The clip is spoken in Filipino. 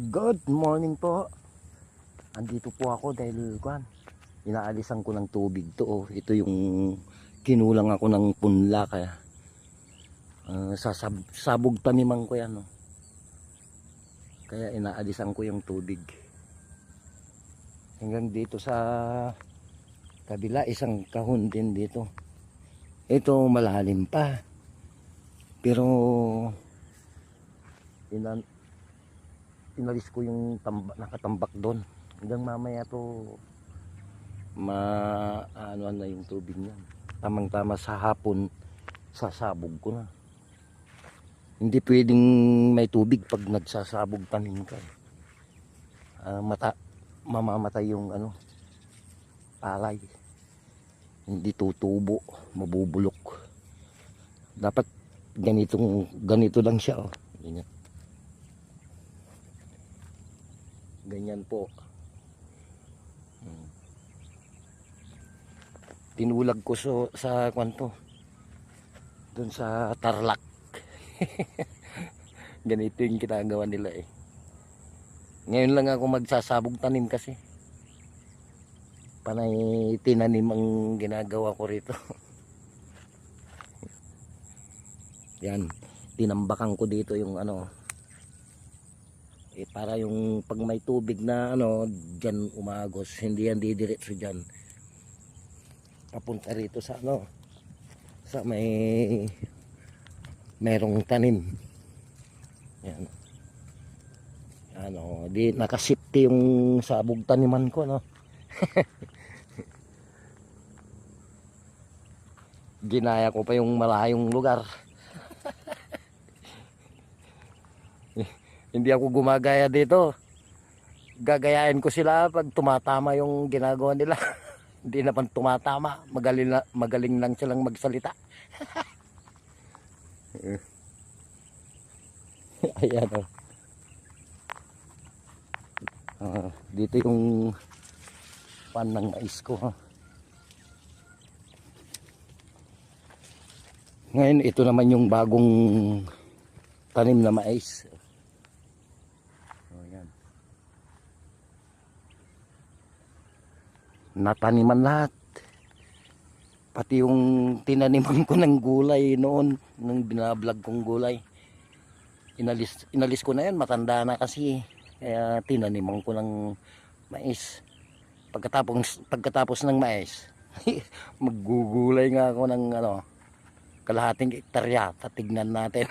Good morning po. Andito po ako dahil inaalisan ko ng tubig to. Ito yung kinulang ako ng punla kaya sabog taniman ko yan. Kaya inaalisan ko yung tubig. Hanggang dito sa kabila isang kahon din dito. Ito malalim pa. Pero inalis ko yung nakatambak doon. Hanggang mamaya to ano na yung tubig niyan. Tamang-tama sa hapon sasabog ko na. Hindi pwedeng may tubig pag nagsasabog tanim ka. Mamamatay yung palay. Hindi tutubo, mabubulok. Dapat ganito lang siya. Ganyan. Ganyan po. Tinulag ko sa kwanto. Doon sa Tarlac. Ganito yung ginagawa nila eh. Ngayon lang ako magsasabog tanim kasi. Panay tinanim ang ginagawa ko rito. Yan. Tinambakan ko dito yung para yung pag may tubig na dyan umagos, hindi yan didiretso dyan papunta rito sa sa merong tanim. Yan. Di nakasipti yung sabog taniman ko ginaya ko pa yung malayong lugar. Hindi ako gumagaya dito. Gagayain ko sila pag tumatama yung ginagawa nila. Hindi naman tumatama. Magaling lang silang magsalita. Ayan dito yung pan ng mais ko. Ngayon ito naman yung bagong tanim na mais. Nataniman lahat, pati yung tinaniman ko ng gulay noon nung binablog kong gulay, inalis ko na yan, matanda na kasi, kaya tinaniman ko ng mais. Pagkatapos ng mais maggugulay nga ako ng kalahating hektarya. Tatignan natin.